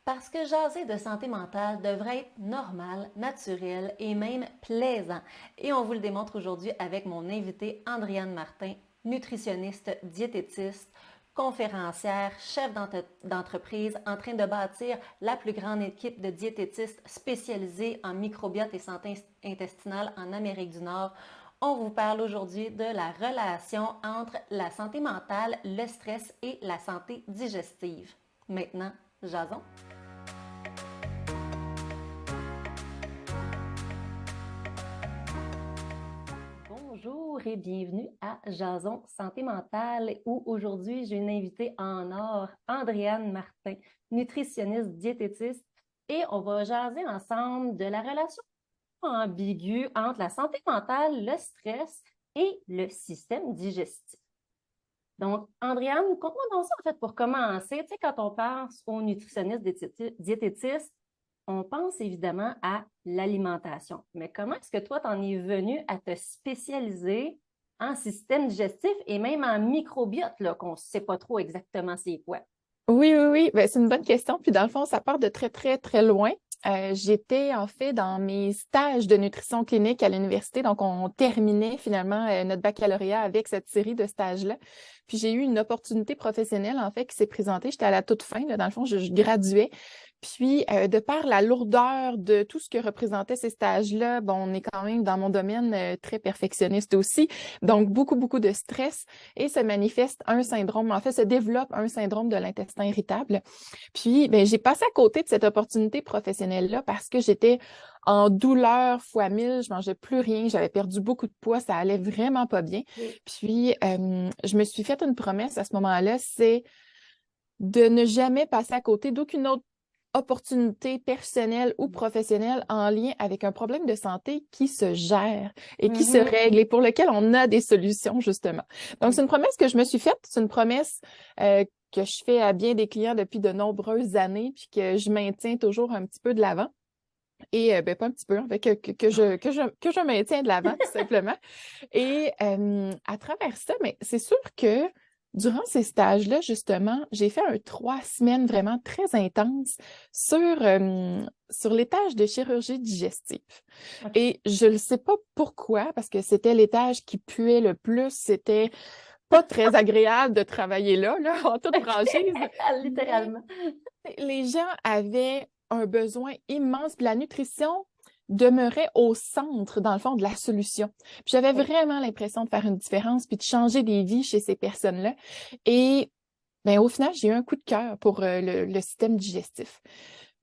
Parce que jaser de santé mentale devrait être normal, naturel et même plaisant. Et on vous le démontre aujourd'hui avec mon invité Andréane Martin, nutritionniste, diététiste, conférencière, chef d'entreprise en train de bâtir la plus grande équipe de diététistes spécialisés en microbiote et santé intestinale en Amérique du Nord. On vous parle aujourd'hui de la relation entre la santé mentale, le stress et la santé digestive. Maintenant, jason. Bonjour et bienvenue à Jason Santé mentale où aujourd'hui j'ai une invitée en or, Andréane Martin, nutritionniste diététiste et on va jaser ensemble de la relation ambiguë entre la santé mentale, le stress et le système digestif. Donc, Andréane, conte-moi donc ça en fait pour commencer. Tu sais, quand on pense aux nutritionnistes diététistes, on pense évidemment à l'alimentation. Mais comment est-ce que toi, tu en es venu à te spécialiser en système digestif et même en microbiote, là, qu'on ne sait pas trop exactement c'est quoi? Oui, oui, oui. Ben, c'est une bonne question. Puis dans le fond, ça part de très, très, très loin. J'étais en fait dans mes stages de nutrition clinique à l'université. Donc, on terminait finalement notre baccalauréat avec cette série de stages-là. Puis j'ai eu une opportunité professionnelle en fait qui s'est présentée. J'étais à la toute fin, là, dans le fond, je graduais. Puis, de par la lourdeur de tout ce que représentaient ces stages-là, bon, on est quand même dans mon domaine très perfectionniste aussi. Donc, beaucoup, beaucoup de stress et se manifeste un syndrome, en fait, se développe un syndrome de l'intestin irritable. Puis, ben, j'ai passé à côté de cette opportunité professionnelle-là parce que j'étais en douleur fois 1000, je mangeais plus rien, j'avais perdu beaucoup de poids, ça allait vraiment pas bien. Oui. Puis, je me suis fait une promesse à ce moment-là, c'est de ne jamais passer à côté d'aucune autre opportunité personnelle ou professionnelle en lien avec un problème de santé qui se gère et qui se Mhm. règle et pour lequel on a des solutions, justement. Donc, c'est une promesse que je me suis faite. C'est une promesse que je fais à bien des clients depuis de nombreuses années puis que je maintiens toujours un petit peu de l'avant. Et ben, pas un petit peu, en fait, que je maintiens de l'avant, tout simplement. Et à travers ça, mais c'est sûr que durant ces stages-là, justement, j'ai fait 3 semaines vraiment très intenses sur les tâches de chirurgie digestive. OK. Et je ne sais pas pourquoi, parce que c'était l'étage qui puait le plus, c'était pas très agréable de travailler là, en toute OK. franchise, mais Littéralement. les gens avaient un besoin immense, puis la nutrition demeurait au centre, dans le fond, de la solution. Puis j'avais Oui. vraiment l'impression de faire une différence, puis de changer des vies chez ces personnes-là. Et ben, au final, j'ai eu un coup de cœur pour le système digestif.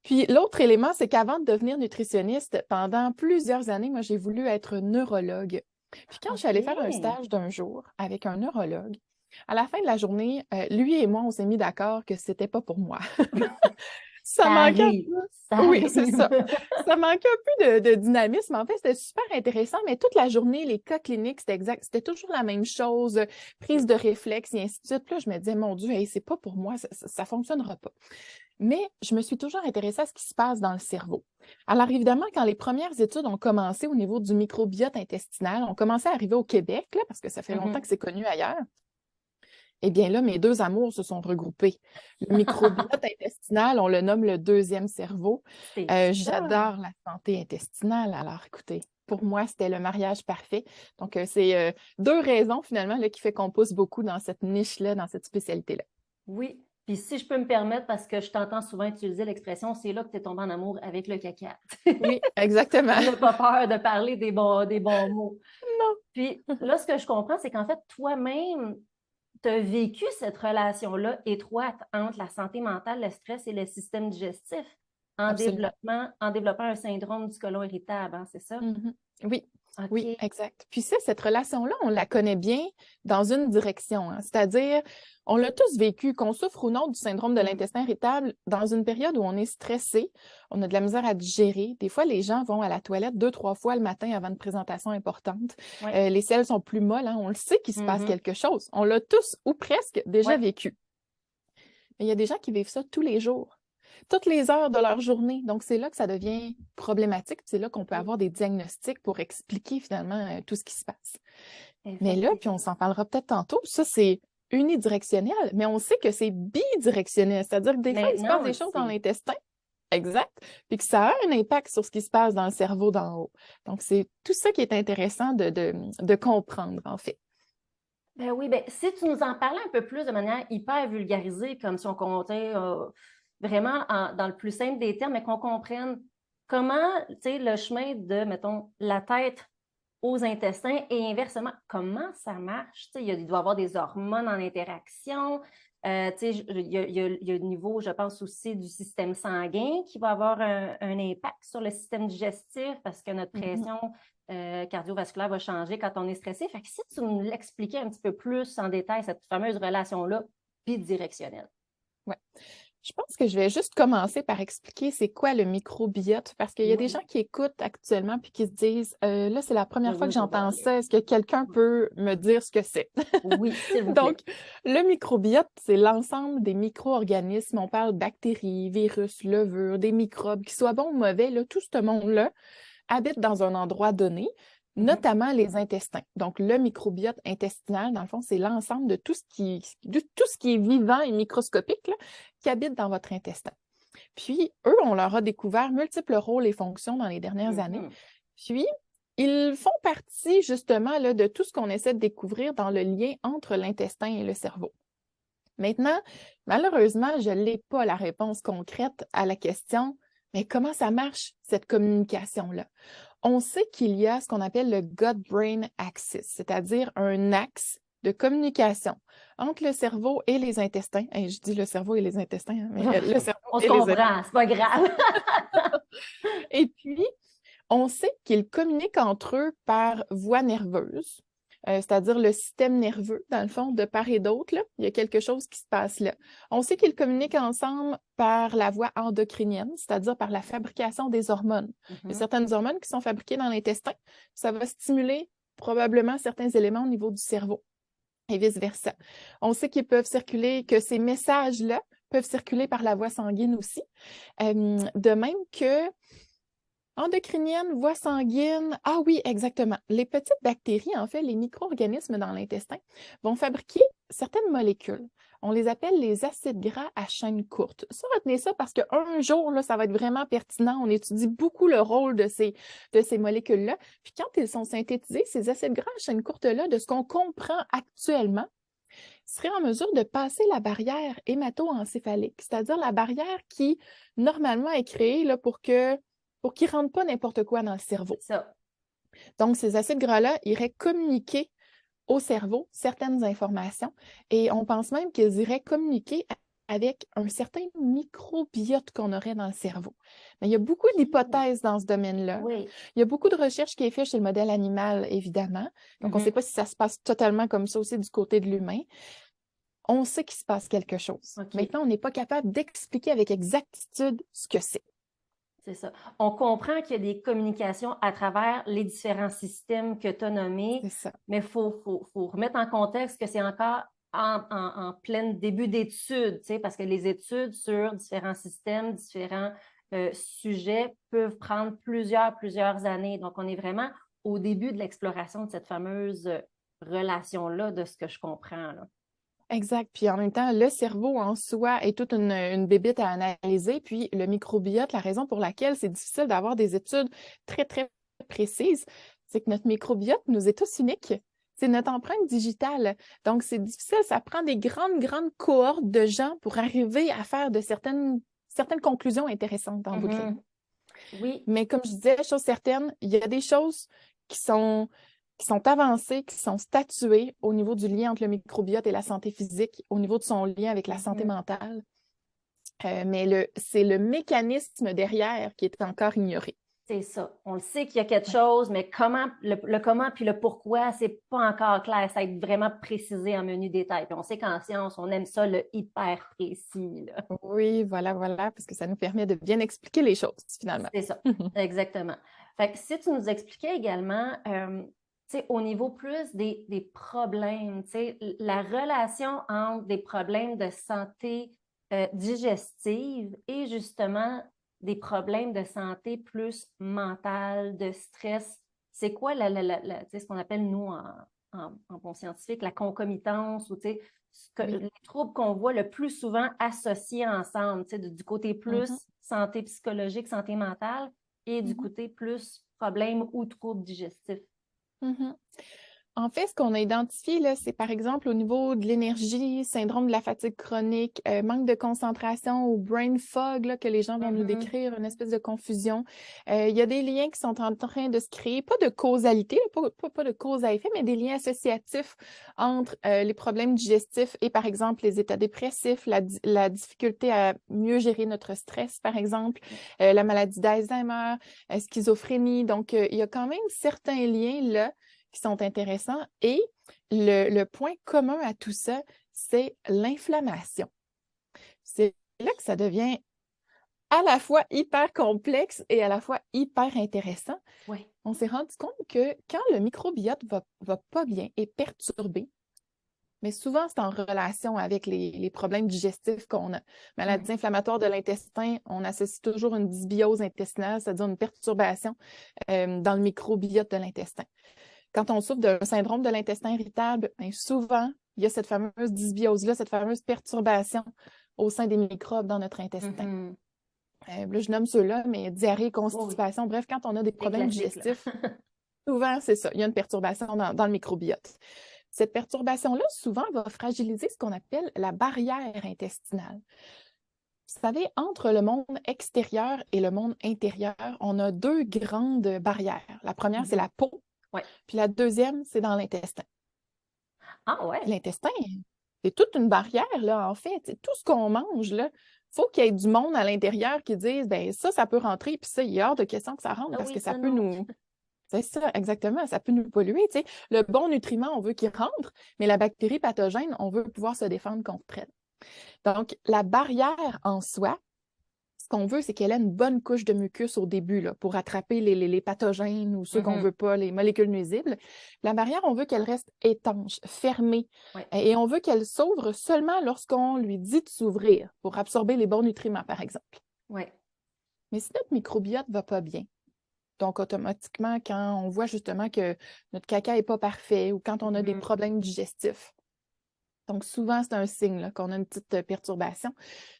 Puis l'autre élément, c'est qu'avant de devenir nutritionniste, pendant plusieurs années, moi, j'ai voulu être neurologue. Puis quand je suis allée faire un OK. stage d'un jour avec un neurologue, à la fin de la journée, lui et moi, on s'est mis d'accord que c'était pas pour moi. Ça Ça manquait un arrive. Ça peu. Oui, c'est arrive. ça. Ça manquait un peu de dynamisme. En fait, c'était super intéressant, mais toute la journée, les cas cliniques, c'était exact. C'était toujours la même chose, prise de réflexe et ainsi de suite. Puis là, je me disais, mon Dieu, hey, c'est pas pour moi, ça fonctionnera pas. Mais je me suis toujours intéressée à ce qui se passe dans le cerveau. Alors évidemment, quand les premières études ont commencé au niveau du microbiote intestinal, ont commencé à arriver au Québec, là, parce que ça fait longtemps Mhm. que c'est connu ailleurs, eh bien là, mes deux amours se sont regroupés. Le microbiote intestinal, on le nomme le deuxième cerveau. C'est ça. J'adore la santé intestinale. Alors écoutez, pour moi, c'était le mariage parfait. Donc, c'est deux raisons finalement là, qui fait qu'on pousse beaucoup dans cette niche-là, dans cette spécialité-là. Oui. Puis si je peux me permettre, parce que je t'entends souvent utiliser l'expression, c'est là que tu es tombé en amour avec le caca. Oui, exactement. On n'a pas peur de parler des bons mots. Non. Puis là, ce que je comprends, c'est qu'en fait, toi-même, tu as vécu cette relation-là étroite entre la santé mentale, le stress et le système digestif Absolument. en développant un syndrome du côlon irritable, hein, c'est ça? Mhm. Oui, oui, OK. exact. Puis ça, cette relation-là, on la connaît bien dans une direction, hein. C'est-à-dire, on l'a tous vécu, qu'on souffre ou non du syndrome de Mm. l'intestin irritable, dans une période où on est stressé, on a de la misère à digérer. Des fois, les gens vont à la toilette 2, 3 fois le matin avant une présentation importante. Oui. Les selles sont plus molles, hein. On le sait qu'il se passe Mhm. quelque chose. On l'a tous ou presque déjà Ouais. vécu. Mais il y a des gens qui vivent ça tous les jours, toutes les heures de leur journée. Donc, c'est là que ça devient problématique. C'est là qu'on peut Oui. avoir des diagnostics pour expliquer finalement tout ce qui se passe. Mais là, puis on Effectivement. s'en parlera peut-être tantôt, ça, c'est unidirectionnel, mais on sait que c'est bidirectionnel. C'est-à-dire que des fois, il se Maintenant, passe on des le choses dans sait. l'intestin. Exact. Puis que ça a un impact sur ce qui se passe dans le cerveau d'en haut. Donc, c'est tout ça qui est intéressant de comprendre, en fait. Ben oui, ben, si tu nous en parlais un peu plus de manière hyper vulgarisée, comme si on comptait vraiment dans le plus simple des termes, mais qu'on comprenne comment, tu sais, le chemin de, mettons, la tête aux intestins et inversement, comment ça marche? Tu sais, il doit y avoir des hormones en interaction. Tu sais, il y a le niveau, je pense aussi, du système sanguin qui va avoir un impact sur le système digestif parce que notre Mhm. pression cardiovasculaire va changer quand on est stressé. Fait que si tu nous l'expliquais un petit peu plus en détail, cette fameuse relation-là bidirectionnelle. Ouais. Je pense que je vais juste commencer par expliquer c'est quoi le microbiote, parce qu'il y a des Oui, gens qui écoutent actuellement puis qui se disent là, c'est la oui, première fois oui, que je vois. j'entends ça. Est-ce que quelqu'un peut me dire ce que c'est? Oui, s'il vous Donc, plaît. le microbiote, c'est l'ensemble des micro-organismes. On parle bactéries, virus, levures, des microbes, qui soient bons ou mauvais, là, tout ce monde-là habite dans un endroit donné, Mhm, notamment les intestins. Donc, le microbiote intestinal, dans le fond, c'est l'ensemble de tout ce qui est vivant et microscopique là, qui habite dans votre intestin. Puis, eux, on leur a découvert multiples rôles et fonctions dans les dernières années. mhm. Puis, ils font partie justement là, de tout ce qu'on essaie de découvrir dans le lien entre l'intestin et le cerveau. Maintenant, malheureusement, je n'ai pas la réponse concrète à la question, mais comment ça marche, cette communication-là? On sait qu'il y a ce qu'on appelle le gut-brain axis, c'est-à-dire un axe de communication entre le cerveau et les intestins. Hey, je dis le cerveau et les intestins, hein, mais le cerveau On se et les intestins. comprend, c'est pas grave. Et puis, on sait qu'ils communiquent entre eux par voie nerveuse, c'est-à-dire le système nerveux, dans le fond, de part et d'autre, là, il y a quelque chose qui se passe là. On sait qu'ils communiquent ensemble par la voie endocrinienne, c'est-à-dire par la fabrication des hormones. Il y a Mhm. certaines hormones qui sont fabriquées dans l'intestin. Ça va stimuler probablement certains éléments au niveau du cerveau et vice-versa. On sait qu'ils peuvent circuler, que ces messages-là peuvent circuler par la voie sanguine aussi. De même que endocrinienne, voie sanguine. Ah oui, exactement. Les petites bactéries, en fait, les micro-organismes dans l'intestin, vont fabriquer certaines molécules. On les appelle les acides gras à chaîne courte. Ça, retenez ça parce qu'un jour, là, ça va être vraiment pertinent. On étudie beaucoup le rôle de ces molécules-là. Puis quand ils sont synthétisés, ces acides gras à chaîne courte-là, de ce qu'on comprend actuellement, seraient en mesure de passer la barrière hémato-encéphalique, c'est-à-dire la barrière qui, normalement, est créée là, pour qu'ils ne rentrent pas n'importe quoi dans le cerveau. C'est ça. Donc, ces acides gras-là iraient communiquer au cerveau certaines informations et on pense même qu'ils iraient communiquer avec un certain microbiote qu'on aurait dans le cerveau. Mais il y a beaucoup d'hypothèses dans ce domaine-là. Oui. Il y a beaucoup de recherches qui est faite chez le modèle animal, évidemment. Donc, on ne sait Mhm. pas si ça se passe totalement comme ça aussi du côté de l'humain. On sait qu'il se passe quelque chose. OK. Maintenant, on n'est pas capable d'expliquer avec exactitude ce que c'est. C'est ça. On comprend qu'il y a des communications à travers les différents systèmes que tu as nommés, C'est ça. mais faut remettre en contexte que c'est encore en plein début d'études, tu sais, parce que les études sur différents systèmes, différents sujets peuvent prendre plusieurs années. Donc, on est vraiment au début de l'exploration de cette fameuse relation-là, de ce que je comprends, là. Exact. Puis en même temps, le cerveau en soi est toute une bébite à analyser. Puis le microbiote, la raison pour laquelle c'est difficile d'avoir des études très, très précises, c'est que notre microbiote nous est tous unique. C'est notre empreinte digitale. Donc, c'est difficile. Ça prend des grandes cohortes de gens pour arriver à faire de certaines conclusions intéressantes en bout de ligne. Mhm. Oui, Mais comme je disais, chose certaine, il y a des choses qui sont avancées, qui sont statuées au niveau du lien entre le microbiote et la santé physique, au niveau de son lien avec la santé mhm. mentale. Mais c'est le mécanisme derrière qui est encore ignoré. C'est ça. On le sait qu'il y a quelque Ouais. chose, mais comment, le comment puis le pourquoi, c'est pas encore clair. Ça va être vraiment précisé en menu détail. Puis on sait qu'en science, on aime ça, le hyper précis, là. Oui, voilà, parce que ça nous permet de bien expliquer les choses, finalement. C'est ça, exactement. Fait que si tu nous expliquais également, tu sais, au niveau plus des problèmes, tu sais, la relation entre des problèmes de santé digestive et justement des problèmes de santé plus mentale, de stress, c'est quoi tu sais, ce qu'on appelle, nous, en bon scientifique, la concomitance ou, tu sais, les troubles qu'on voit le plus souvent associés ensemble, du côté plus santé psychologique, santé mentale, et du côté plus problème ou troubles digestifs. En fait, ce qu'on a identifié, là, c'est par exemple au niveau de l'énergie, syndrome de la fatigue chronique, manque de concentration ou brain fog là, que les gens vont nous décrire, une espèce de confusion. Il y a des liens qui sont en train de se créer, pas de causalité, pas de cause à effet, mais des liens associatifs entre les problèmes digestifs et par exemple les états dépressifs, la difficulté à mieux gérer notre stress, par exemple, la maladie d'Alzheimer, schizophrénie. Donc, il y a quand même certains liens là qui sont intéressants. Et le point commun à tout ça, c'est l'inflammation. C'est là que ça devient à la fois hyper complexe et à la fois hyper intéressant. Oui. On s'est rendu compte que quand le microbiote va pas bien, est perturbé, mais souvent c'est en relation avec les problèmes digestifs qu'on a. Maladie inflammatoire de l'intestin, on associe toujours une dysbiose intestinale, c'est-à-dire une perturbation dans le microbiote de l'intestin. Quand on souffre d'un syndrome de l'intestin irritable, bien souvent, il y a cette fameuse dysbiose-là, cette fameuse perturbation au sein des microbes dans notre intestin. Là, je nomme ceux-là, mais diarrhée, constipation, bref, quand on a des problèmes digestifs, souvent, c'est ça, il y a une perturbation dans le microbiote. Cette perturbation-là, souvent, va fragiliser ce qu'on appelle la barrière intestinale. Vous savez, entre le monde extérieur et le monde intérieur, on a deux grandes barrières. La première, c'est la peau. Puis la deuxième, c'est dans l'intestin. Ah ouais? L'intestin, c'est toute une barrière, là, en fait. C'est tout ce qu'on mange, là. Il faut qu'il y ait du monde à l'intérieur qui dise, ben ça peut rentrer, puis ça, il y a hors de question que ça rentre, parce que ça peut nous... C'est ça, exactement, ça peut nous polluer, tu sais. Le bon nutriment, on veut qu'il rentre, mais la bactérie pathogène, on veut pouvoir se défendre contre elle. Donc, la barrière en soi, ce qu'on veut, c'est qu'elle ait une bonne couche de mucus au début là, pour attraper les pathogènes ou ceux qu'on ne veut pas, les molécules nuisibles. La barrière, on veut qu'elle reste étanche, fermée. Et on veut qu'elle s'ouvre seulement lorsqu'on lui dit de s'ouvrir pour absorber les bons nutriments, par exemple. Mais si notre microbiote ne va pas bien, donc automatiquement, quand on voit justement que notre caca n'est pas parfait ou quand on a des problèmes digestifs, donc, souvent, c'est un signe là, qu'on a une petite perturbation.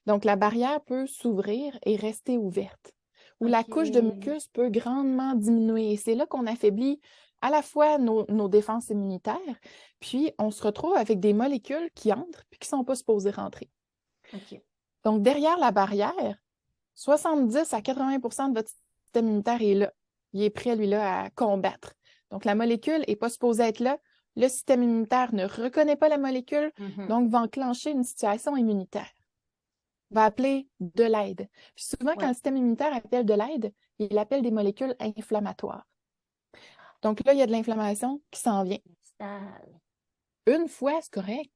Donc, la barrière peut s'ouvrir et rester ouverte. Ou la couche de mucus peut grandement diminuer. Et c'est là qu'on affaiblit à la fois nos défenses immunitaires, puis on se retrouve avec des molécules qui entrent puis qui ne sont pas supposées rentrer. Donc, derrière la barrière, 70 à 80 de votre système immunitaire est là. Il est prêt, lui-là, à combattre. Donc, la molécule n'est pas supposée être là. Le système immunitaire ne reconnaît pas la molécule, donc va enclencher une situation immunitaire. Va appeler de l'aide. Puis souvent, quand le système immunitaire appelle de l'aide, il appelle des molécules inflammatoires. Donc là, il y a de l'inflammation qui s'en vient. Une fois, c'est correct.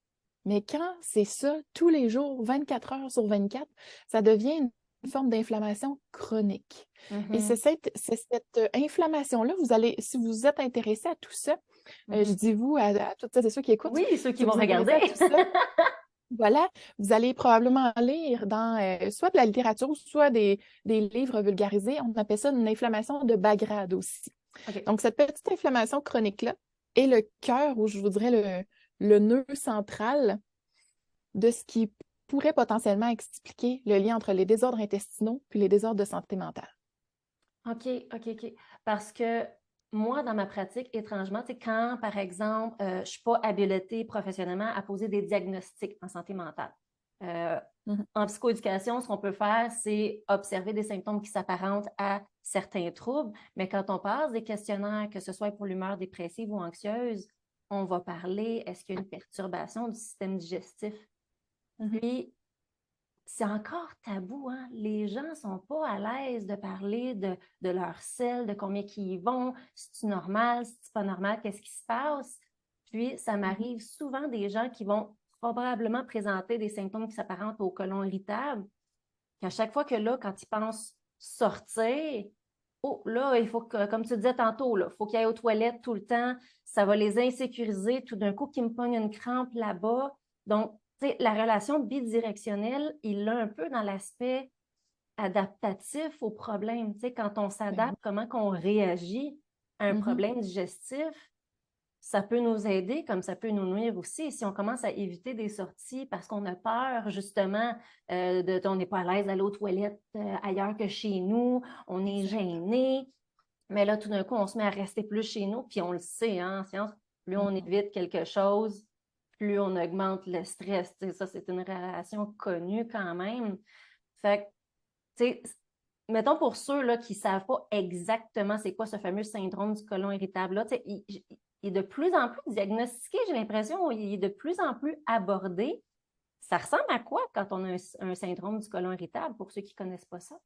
Mais quand c'est ça, tous les jours, 24 heures sur 24, ça devient une forme d'inflammation chronique. Et c'est cette inflammation-là, si vous êtes intéressé à tout ça, je dis vous, à toutes celles et ceux qui écoutent. Oui, ceux qui vont vous regarder. à tout ça, voilà, vous allez probablement lire dans soit de la littérature, soit des livres vulgarisés. On appelle ça une inflammation de bas grade aussi. Donc, cette petite inflammation chronique-là est le cœur, ou je vous dirais le nœud central de ce qui pourrait potentiellement expliquer le lien entre les désordres intestinaux puis les désordres de santé mentale. OK. Parce que moi, dans ma pratique, étrangement, quand, par exemple, je ne suis pas habilitée professionnellement à poser des diagnostics en santé mentale. En psychoéducation, ce qu'on peut faire, c'est observer des symptômes qui s'apparentent à certains troubles, mais quand on passe des questionnaires, que ce soit pour l'humeur dépressive ou anxieuse, on va parler, est-ce qu'il y a une perturbation du système digestif? Puis, c'est encore tabou, hein? Les gens ne sont pas à l'aise de parler de leur sel, de combien qu'ils y vont, si c'est normal, si c'est pas normal, qu'est-ce qui se passe. Puis, ça m'arrive souvent des gens qui vont probablement présenter des symptômes qui s'apparentent au côlon irritable, qu'à chaque fois que là, quand ils pensent sortir, oh là, il faut que, comme tu disais tantôt, il faut qu'ils aillent aux toilettes tout le temps, ça va les insécuriser, tout d'un coup, qu'ils me pognent une crampe là-bas. Donc, la relation bidirectionnelle, il l'a un peu dans l'aspect adaptatif au problème. Quand on s'adapte, comment qu'on réagit à un problème digestif, ça peut nous aider comme ça peut nous nuire aussi. Si on commence à éviter des sorties parce qu'on a peur, justement, on n'est pas à l'aise d'aller aux toilettes ailleurs que chez nous, on est Exact. gêné, mais là, tout d'un coup, on se met à rester plus chez nous, puis on le sait, hein, en science, plus on évite quelque chose, plus on augmente le stress. T'sais, ça, c'est une relation connue quand même. Fait que, tu sais, mettons pour ceux là, qui ne savent pas exactement c'est quoi ce fameux syndrome du côlon irritable-là, il est de plus en plus diagnostiqué, j'ai l'impression, il est de plus en plus abordé. Ça ressemble à quoi quand on a un syndrome du côlon irritable, pour ceux qui ne connaissent pas ça?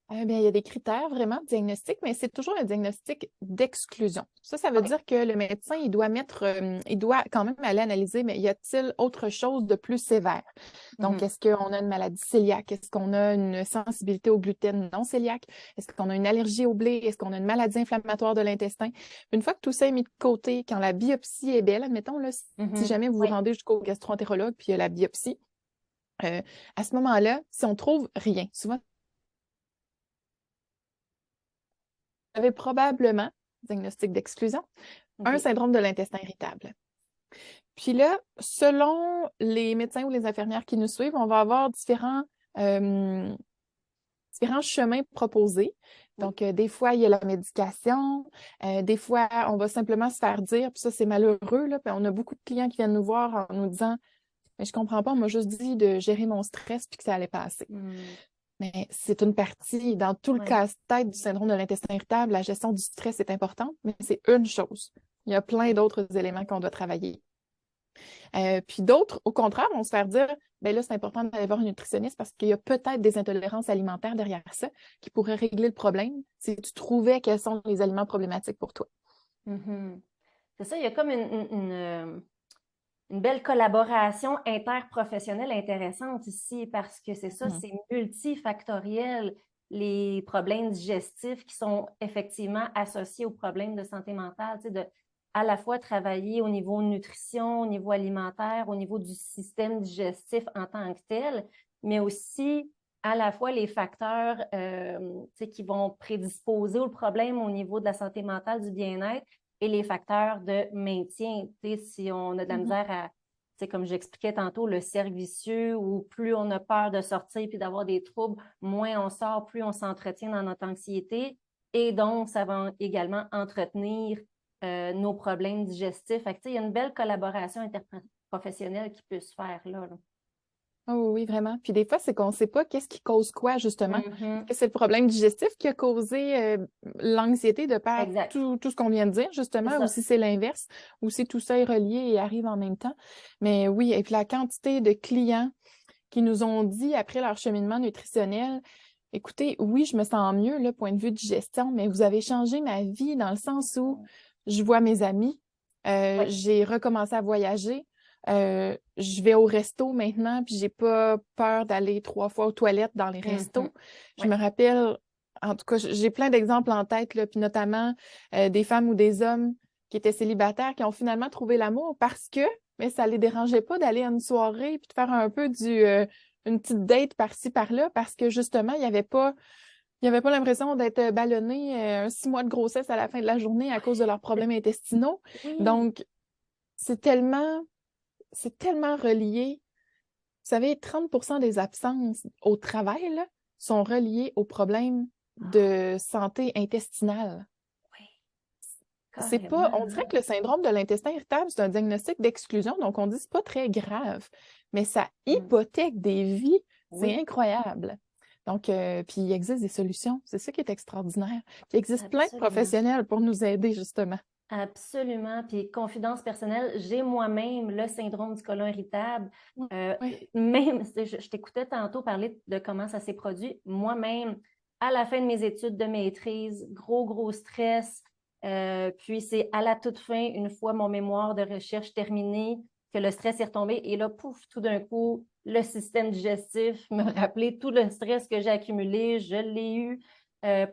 Bien, il y a des critères vraiment de diagnostic, mais c'est toujours un diagnostic d'exclusion. Ça veut OK. dire que le médecin, il doit quand même aller analyser, mais y a-t-il autre chose de plus sévère? Donc, est-ce qu'on a une maladie cœliaque? Est-ce qu'on a une sensibilité au gluten non cœliaque? Est-ce qu'on a une allergie au blé? Est-ce qu'on a une maladie inflammatoire de l'intestin? Une fois que tout ça est mis de côté, quand la biopsie est belle, admettons, là, si jamais vous vous Oui. rendez jusqu'au gastro-entérologue puis il y a la biopsie, à ce moment-là, si on trouve rien, souvent vous avez probablement, diagnostic d'exclusion, un OK. syndrome de l'intestin irritable. Puis là, selon les médecins ou les infirmières qui nous suivent, on va avoir euh, différents chemins proposés. Donc, des fois, il y a la médication. Des fois, on va simplement se faire dire, puis ça, c'est malheureux, là, puis on a beaucoup de clients qui viennent nous voir en nous disant, mais je comprends pas, on m'a juste dit de gérer mon stress puis que ça allait passer. Mais c'est une partie, dans tout le Ouais. casse-tête du syndrome de l'intestin irritable, la gestion du stress est importante, mais c'est une chose. Il y a plein d'autres éléments qu'on doit travailler. Puis d'autres, au contraire, vont se faire dire, ben là, c'est important d'aller voir un nutritionniste parce qu'il y a peut-être des intolérances alimentaires derrière ça qui pourraient régler le problème si tu trouvais quels sont les aliments problématiques pour toi. C'est ça, il y a comme une belle collaboration interprofessionnelle intéressante ici parce que c'est ça, c'est multifactoriel, les problèmes digestifs qui sont effectivement associés aux problèmes de santé mentale, tu sais, de à la fois travailler au niveau nutrition, au niveau alimentaire, au niveau du système digestif en tant que tel, mais aussi à la fois les facteurs tu sais, qui vont prédisposer au problème au niveau de la santé mentale, du bien-être, et les facteurs de maintien. Tu sais, si on a de la misère à, tu sais, comme j'expliquais tantôt, le cercle vicieux, où plus on a peur de sortir puis d'avoir des troubles, moins on sort, plus on s'entretient dans notre anxiété. Et donc, ça va également entretenir nos problèmes digestifs. Fait que, tu sais, il y a une belle collaboration interprofessionnelle qui peut se faire là. Oh oui, vraiment. Puis des fois, c'est qu'on ne sait pas qu'est-ce qui cause quoi, justement. Est-ce que c'est le problème digestif qui a causé l'anxiété de par Exact. tout ce qu'on vient de dire, C'est justement, ou ça. si c'est l'inverse, ou si tout ça est relié et arrive en même temps. Mais oui, et puis la quantité de clients qui nous ont dit après leur cheminement nutritionnel, écoutez, oui, je me sens mieux, le point de vue digestion, mais vous avez changé ma vie dans le sens où je vois mes amis, Oui. j'ai recommencé à voyager, je vais au resto maintenant, puis j'ai pas peur d'aller 3 fois aux toilettes dans les restos. Je Oui. me rappelle, en tout cas, j'ai plein d'exemples en tête, là, puis notamment des femmes ou des hommes qui étaient célibataires, qui ont finalement trouvé l'amour parce que, mais ça les dérangeait pas d'aller à une soirée puis de faire un peu une petite date par-ci, par-là, parce que justement, il y avait pas l'impression d'être ballonné 6 mois de grossesse à la fin de la journée à cause de leurs problèmes intestinaux. Oui. Donc, c'est tellement c'est tellement relié. Vous savez, 30% des absences au travail là, sont reliées aux problèmes de santé intestinale. Oui. C'est pas, on dirait Carrément. que le syndrome de l'intestin irritable, c'est un diagnostic d'exclusion, donc on dit que c'est pas très grave, mais ça hypothèque des vies, c'est Oui, incroyable. Donc, puis il existe des solutions, c'est ça qui est extraordinaire. Puis il existe plein de absolument. professionnels pour nous aider, justement. Absolument. Puis, confidence personnelle, j'ai moi-même le syndrome du côlon irritable. Euh, Oui. Même, je t'écoutais tantôt parler de comment ça s'est produit. Moi-même, à la fin de mes études de maîtrise, gros stress. Puis, c'est à la toute fin, une fois mon mémoire de recherche terminé, que le stress est retombé. Et là, pouf, tout d'un coup, le système digestif me rappelait tout le stress que j'ai accumulé. Je l'ai eu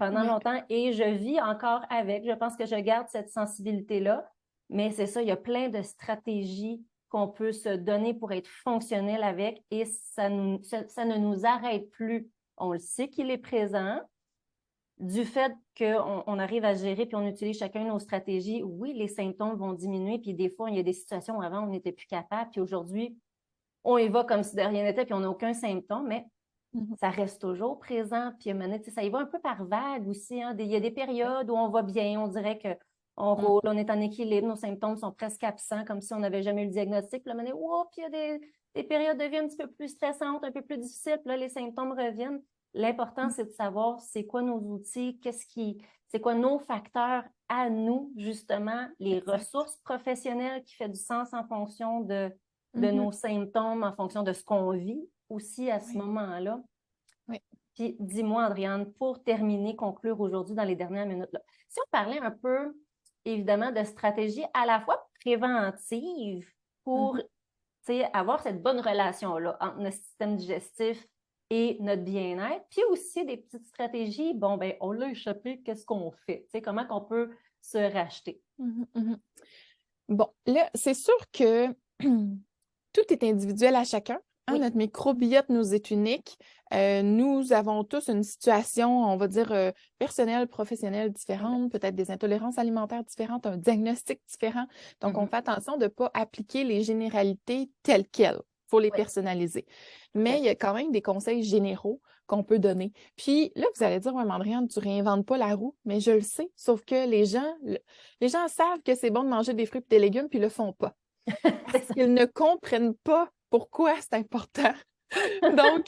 pendant Oui. longtemps et je vis encore avec. Je pense que je garde cette sensibilité-là, mais c'est ça, il y a plein de stratégies qu'on peut se donner pour être fonctionnel avec et ça ne nous arrête plus. On le sait qu'il est présent, du fait qu'on arrive à gérer puis on utilise chacun nos stratégies, oui, les symptômes vont diminuer. Puis des fois, il y a des situations où avant, on n'était plus capable. Puis aujourd'hui, on y va comme si de rien n'était puis on n'a aucun symptôme, mais ça reste toujours présent. Puis ça y va un peu par vague aussi. Hein. Il y a des périodes où on va bien, on dirait qu'on roule, on est en équilibre, nos symptômes sont presque absents, comme si on n'avait jamais eu le diagnostic. Puis là, puis il y a des périodes de vie un petit peu plus stressantes, un peu plus difficiles. Puis là, les symptômes reviennent. L'important, c'est de savoir c'est quoi nos outils, c'est quoi nos facteurs à nous, justement, les ressources professionnelles qui font du sens en fonction de nos symptômes, en fonction de ce qu'on vit aussi à ce moment-là. Oui. Puis dis-moi, Andréane, pour terminer, conclure aujourd'hui dans les dernières minutes, là, si on parlait un peu, évidemment, de stratégie à la fois préventive pour avoir cette bonne relation-là entre notre système digestif et notre bien-être, puis aussi des petites stratégies, bon, ben on l'a échappé, qu'est-ce qu'on fait? Comment qu'on peut se racheter? Bon, là, c'est sûr que tout est individuel à chacun. Hein, notre microbiote nous est unique. Nous avons tous une situation, on va dire, personnelle, professionnelle différente, peut-être des intolérances alimentaires différentes, un diagnostic différent. Donc, on fait attention de ne pas appliquer les généralités telles quelles. Il faut les personnaliser. Mais il y a quand même des conseils généraux qu'on peut donner. Puis là, vous allez dire, ouais, Andréane, tu ne réinventes pas la roue, mais je le sais, sauf que les gens savent que c'est bon de manger des fruits et des légumes, puis ils ne le font pas. Parce qu'ils ne comprennent pas pourquoi c'est important. Donc,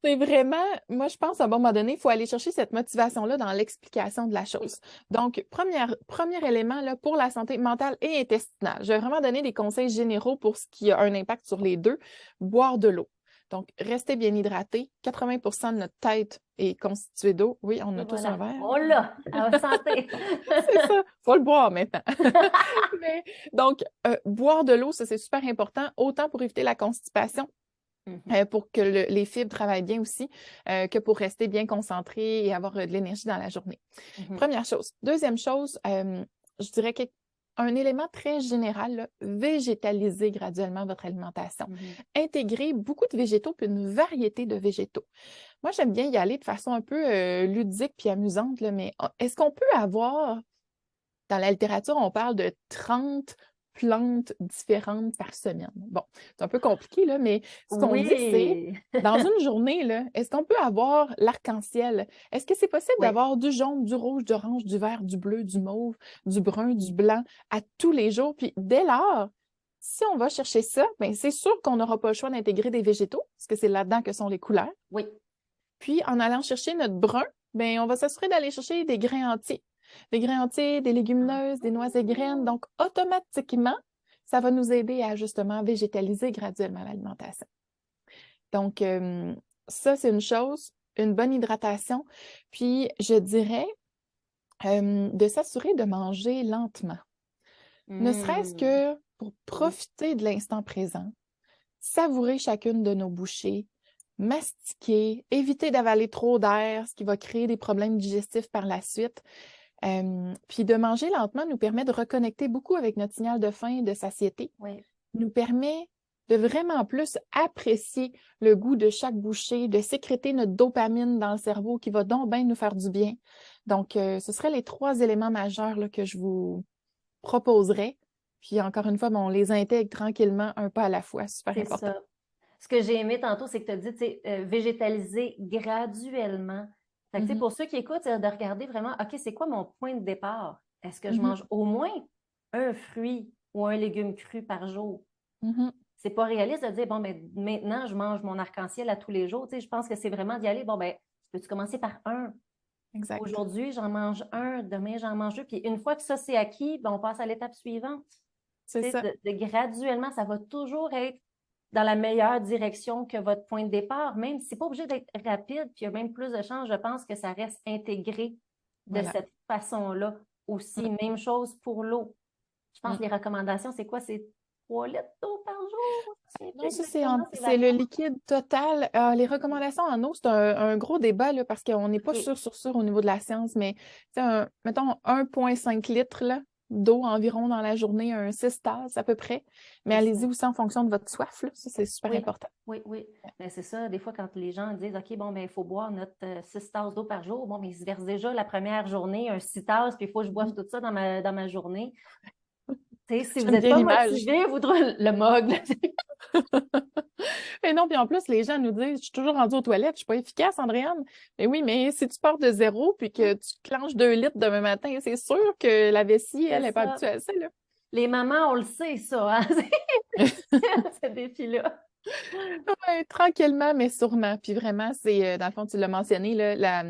c'est vraiment, moi, je pense, à un moment donné, il faut aller chercher cette motivation-là dans l'explication de la chose. Donc, premier élément là, pour la santé mentale et intestinale. Je vais vraiment donner des conseils généraux pour ce qui a un impact sur les deux. Boire de l'eau. Donc, restez bien hydraté. 80% de notre tête est constituée d'eau. Oui, on a tous un verre. On l'a, à la santé. C'est ça, il faut le boire maintenant. Donc, boire de l'eau, ça c'est super important, autant pour éviter la constipation, pour que les fibres travaillent bien aussi, que pour rester bien concentré et avoir de l'énergie dans la journée. Première chose. Deuxième chose, je dirais qu'un élément très général, là, végétaliser graduellement votre alimentation. Intégrer beaucoup de végétaux puis une variété de végétaux. Moi, j'aime bien y aller de façon un peu ludique puis amusante, là, mais est-ce qu'on peut avoir, dans la littérature, on parle de 30 plantes différentes par semaine. Bon, c'est un peu compliqué, là, mais ce qu'on dit, c'est, dans une journée, là, est-ce qu'on peut avoir l'arc-en-ciel? Est-ce que c'est possible d'avoir du jaune, du rouge, du orange, du vert, du bleu, du mauve, du brun, du blanc à tous les jours? Puis dès lors, si on va chercher ça, bien, c'est sûr qu'on n'aura pas le choix d'intégrer des végétaux, parce que c'est là-dedans que sont les couleurs. Oui. Puis, en allant chercher notre brun, bien, on va s'assurer d'aller chercher des grains entiers. Des grains entiers, des légumineuses, des noix et graines. Donc, automatiquement, ça va nous aider à justement végétaliser graduellement l'alimentation. Donc, ça, c'est une chose, une bonne hydratation. Puis, je dirais de s'assurer de manger lentement. Ne serait-ce que pour profiter de l'instant présent, savourer chacune de nos bouchées, mastiquer, éviter d'avaler trop d'air, ce qui va créer des problèmes digestifs par la suite. Puis de manger lentement nous permet de reconnecter beaucoup avec notre signal de faim et de satiété. Nous permet de vraiment plus apprécier le goût de chaque bouchée, de sécréter notre dopamine dans le cerveau qui va donc bien nous faire du bien. Donc, ce seraient les 3 éléments majeurs là, que je vous proposerais. Puis encore une fois, on les intègre tranquillement, un pas à la fois. Super important. Ça. Ce que j'ai aimé tantôt, c'est que tu as dit végétaliser graduellement. Fait que, pour ceux qui écoutent, c'est de regarder vraiment, OK, c'est quoi mon point de départ? Est-ce que je mange au moins un fruit ou un légume cru par jour? C'est pas réaliste de dire, bon, ben, maintenant, je mange mon arc-en-ciel à tous les jours. Je pense que c'est vraiment d'y aller, bon, ben, peux-tu commencer par un? Exact. Aujourd'hui, j'en mange un, demain, j'en mange 2. Puis une fois que ça, c'est acquis, ben, on passe à l'étape suivante. C'est ça. De graduellement, ça va toujours être dans la meilleure direction que votre point de départ, même si c'est pas obligé d'être rapide, puis il y a même plus de chances, je pense que ça reste intégré de cette façon-là aussi. Même chose pour l'eau. Je pense que les recommandations, c'est quoi? C'est 3 litres d'eau par jour? Non, ça, c'est le liquide total. Les recommandations en eau, c'est un gros débat parce qu'on n'est pas sûr au niveau de la science, mais mettons 1,5 litres, là, d'eau environ dans la journée, 6 tasses à peu près. Mais C'est allez-y ça. aussi en fonction de votre soif, là. Ça, c'est super Oui, important. oui, oui. Ben, c'est ça, des fois, quand les gens disent, OK, bon, ben, il faut boire notre 6 tasses d'eau par jour, bon, mais ils se versent déjà la première journée, 6 tasses, puis il faut que je boive Mhm. tout ça dans ma journée. Tu sais, si vous J'aime n'êtes bien pas l'image. motivé, vous devez le mug, là. Et non, puis en plus, les gens nous disent, je suis toujours rendue aux toilettes, je suis pas efficace, Andréane. Mais oui, mais si tu pars de zéro puis que tu clenches 2 litres demain matin, c'est sûr que la vessie, C'est elle n'est pas ça. habituée à ça, là. Les mamans, on le sait, ça, hein, ce défi-là. Ouais, tranquillement, mais sûrement. Puis vraiment, c'est, dans le fond, tu l'as mentionné, là,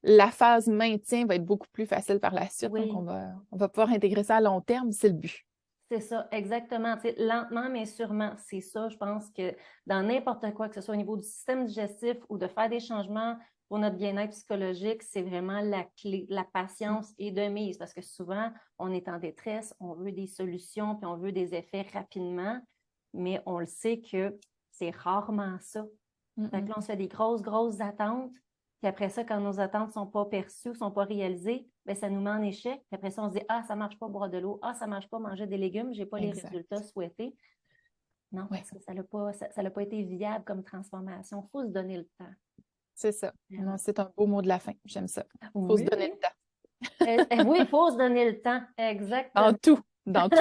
la phase maintien va être beaucoup plus facile par la suite. Donc, Oui, on va pouvoir intégrer ça à long terme, c'est le but. c'est ça, exactement. Tu sais, lentement, mais sûrement, c'est ça. Je pense que dans n'importe quoi, que ce soit au niveau du système digestif ou de faire des changements pour notre bien-être psychologique, c'est vraiment la clé. La patience est de mise parce que souvent, on est en détresse, on veut des solutions, puis on veut des effets rapidement, mais on le sait que c'est rarement ça. Mm, Fait que mm. là, on se fait des grosses, grosses attentes. Puis après ça, quand nos attentes ne sont pas perçues, ne sont pas réalisées, bien, ça nous met en échec. Puis après ça, on se dit, ah, ça ne marche pas boire de l'eau. Ah, ça ne marche pas manger des légumes. Je n'ai pas les résultats Exact. souhaités. Non, Oui, parce que ça n'a pas été viable comme transformation. Il faut se donner le temps. c'est ça. Non, Vraiment. c'est un beau mot de la fin. J'aime ça. Faut se Oui, donner le temps. oui, il faut se donner le temps. Dans Exactement. tout. Dans tout.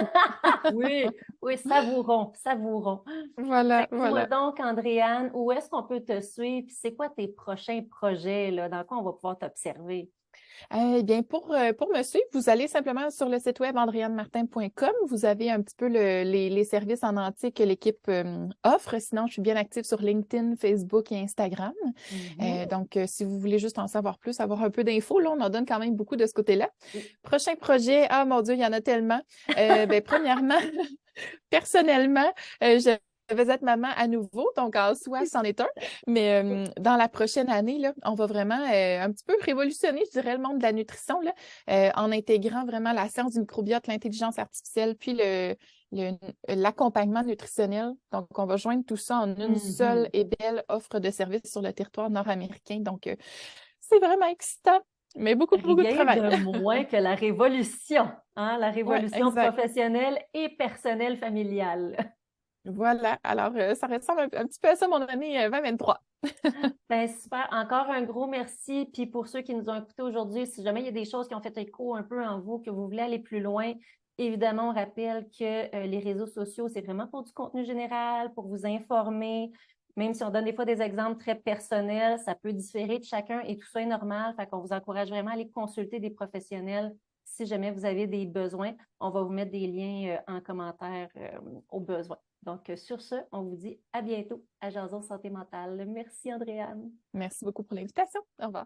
Oui, oui, savourons, savourons. Fait Voilà, que dis-moi voilà. donc, Andréane, où est-ce qu'on peut te suivre? Puis c'est quoi tes prochains projets, là? Dans quoi on va pouvoir t'observer? Eh bien, pour me suivre, vous allez simplement sur le site web andréannemartin.com. Vous avez un petit peu les services en entier que l'équipe offre. Sinon, je suis bien active sur LinkedIn, Facebook et Instagram. Mhm. Donc, si vous voulez juste en savoir plus, avoir un peu d'infos, là, on en donne quand même beaucoup de ce côté-là. Oui. Prochain projet, ah mon Dieu, il y en a tellement. Premièrement, personnellement, je vais être maman à nouveau, donc en soi, c'en est un. Mais dans la prochaine année, là, on va vraiment un petit peu révolutionner, je dirais, le monde de la nutrition là, en intégrant vraiment la science du microbiote, l'intelligence artificielle, puis l'accompagnement nutritionnel. Donc, on va joindre tout ça en une seule Mhm. et belle offre de services sur le territoire nord-américain. Donc, c'est vraiment excitant, mais beaucoup, beaucoup de Rien travail. de moins que la révolution, hein? La Oui, révolution exact. professionnelle et personnelle familiale. Voilà. Alors, ça ressemble un petit peu à ça, mon année 2023. Ben, super. Encore un gros merci. Puis pour ceux qui nous ont écoutés aujourd'hui, si jamais il y a des choses qui ont fait écho un peu en vous, que vous voulez aller plus loin, évidemment, on rappelle que les réseaux sociaux, c'est vraiment pour du contenu général, pour vous informer. Même si on donne des fois des exemples très personnels, ça peut différer de chacun et tout ça est normal. Fait qu'on vous encourage vraiment à aller consulter des professionnels si jamais vous avez des besoins. On va vous mettre des liens en commentaire au besoin. Donc, sur ce, on vous dit à bientôt à Jason Santé Mentale. Merci, Andréane. Merci beaucoup pour l'invitation. Au revoir.